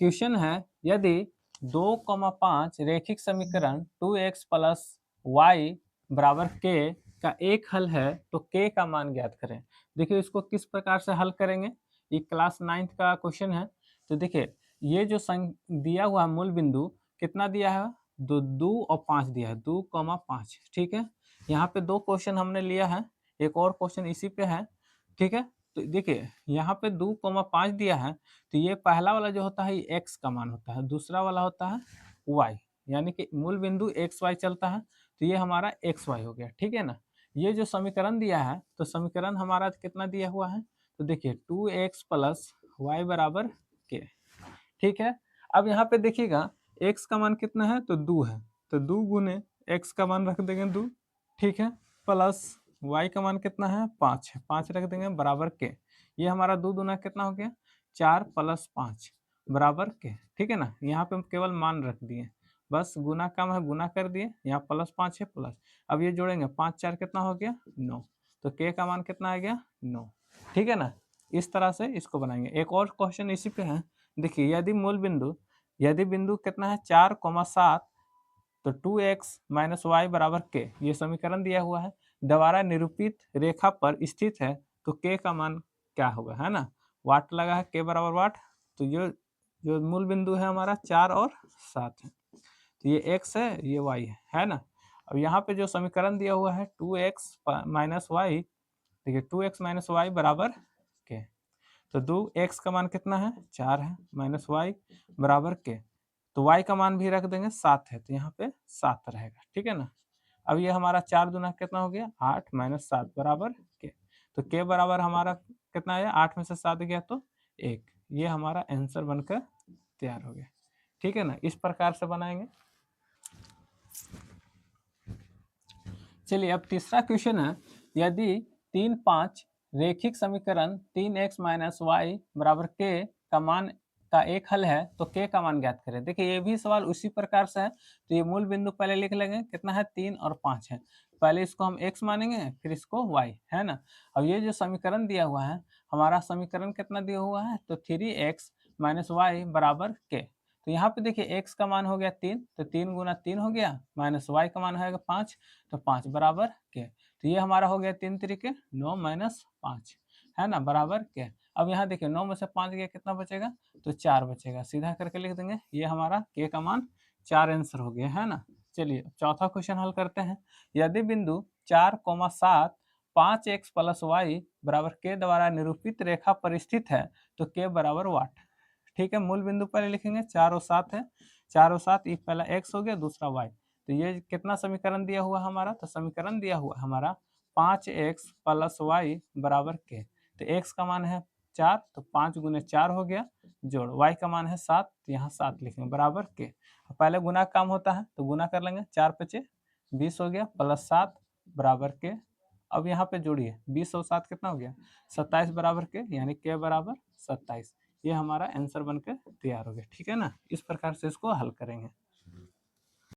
Question है यदि 2,5 रेखिक समीकरण 2x प्लस वाई बराबर k का एक हल है तो k का मान ज्ञात करें। देखिए इसको किस प्रकार से हल करेंगे, ये क्लास 9th का क्वेश्चन है। तो देखिए ये जो दिया हुआ मूल बिंदु कितना दिया है, 2 और 5 दिया है, 2,5। ठीक है, यहाँ पे 2 क्वेश्चन हमने लिया है, एक और क्वेश्चन इसी पे है। ठीक है, तो देखिए यहाँ पे 2,5 दिया है, तो ये पहला वाला जो होता है ये x का मान होता है, दूसरा वाला होता है y, यानी कि मूल बिंदु एक्स वाई चलता है, तो ये हमारा एक्स वाई हो गया। ठीक है ना, ये जो समीकरण दिया है तो समीकरण हमारा कितना दिया हुआ है, तो देखिए 2x प्लस वाई बराबर k। ठीक है, अब यहाँ पे देखिएगा x का मान कितना है, तो 2 है, तो 2 गुने x का मान रख देंगे 2। ठीक है, प्लस y का मान कितना है, 5 है, 5 रख देंगे बराबर के। ये हमारा 2 दूना कितना हो गया, 4 प्लस 5 बराबर के। ठीक है ना, यहाँ पे हम केवल मान रख दिए, बस गुना काम है गुना कर दिए, यहाँ प्लस 5 है प्लस, अब ये जोड़ेंगे 5 4 कितना हो गया 9, तो के का मान कितना आ गया 9। ठीक है ना, इस तरह से इसको बनाएंगे। एक और क्वेश्चन इसी पे है, देखिए यदि बिंदु कितना है 4,7 तो 2x माइनस वाई बराबर के, ये समीकरण दिया हुआ है, द्वारा निरूपित रेखा पर स्थित है तो के का मान क्या होगा, है ना, वाट लगा है के बराबर वाट, तो ये जो मूल बिंदु है हमारा 4 और 7 है, तो ये x है ये y है ना। अब यहाँ पे जो समीकरण दिया हुआ है 2x माइनस वाई, देखिए 2x माइनस वाई बराबर के, तो 2x का मान कितना है 4 है, माइनस वाई बराबर के, तो y का मान भी रख देंगे 7 है, तो यहाँ पे 7 रहेगा। ठीक है ना, अब ये हमारा 4 दूना कितना हो गया 8 माइनस 7 बराबर के, तो के बराबर हमारा कितना है 8 में से 7 गया तो 1, ये हमारा आंसर बनकर तैयार हो गया। ठीक है ना, इस प्रकार से बनाएंगे। चलिए अब तीसरा क्वेश्चन है, यदि 3,5 रेखिक समीकरण 3x माइनस वाई बराबर के का मान का एक हल है तो के का मान ज्ञात करें। देखिए ये भी सवाल उसी प्रकार से है, तो ये मूल बिंदु पहले लिख लेंगे, कितना है 3 और 5 है, पहले इसको हम x मानेंगे फिर इसको y, है ना। अब ये जो समीकरण दिया हुआ है, हमारा समीकरण कितना दिया हुआ है, तो 3x माइनस वाई बराबर के, तो यहाँ पे देखिए x का मान हो गया 3, तो 3 गुना 3 हो गया, माइनस y का मान है 5, तो 5 बराबर के, तो ये हमारा हो गया 3 तरीके 9 माइनस 5, है ना, बराबर के। अब यहाँ देखिए 9 में से 5 गया कितना बचेगा, तो 4 बचेगा, सीधा करके लिख देंगे, ये हमारा के का मान 4 आंसर हो गया, है ना। चलिए चौथा क्वेश्चन हल करते हैं, यदि बिंदु 4,7 5x प्लस वाई बराबर के द्वारा निरूपित रेखा पर स्थित है तो के बराबर वाट। ठीक है, मूल बिंदु पहले लिखेंगे 4 और 7 है, 4 और 7 ये पहला x हो गया दूसरा y, तो ये कितना समीकरण दिया हुआ हमारा, तो समीकरण दिया हुआ हमारा 5x प्लस वाई बराबर के, तो x का मान है 4, तो 5 गुने 4 हो गया, जोड़ y का मान है 7, तो यहाँ 7 लिखेंगे बराबर के, पहले गुना काम होता है तो गुना कर लेंगे, 4 5 20 हो गया प्लस 7 बराबर के। अब यहाँ पे जोड़िए 20 और 7 कितना हो गया 27 बराबर के, यानी के बराबर 27, ये हमारा आंसर बनकर तैयार हो गया। ठीक है ना, इस प्रकार से इसको हल करेंगे।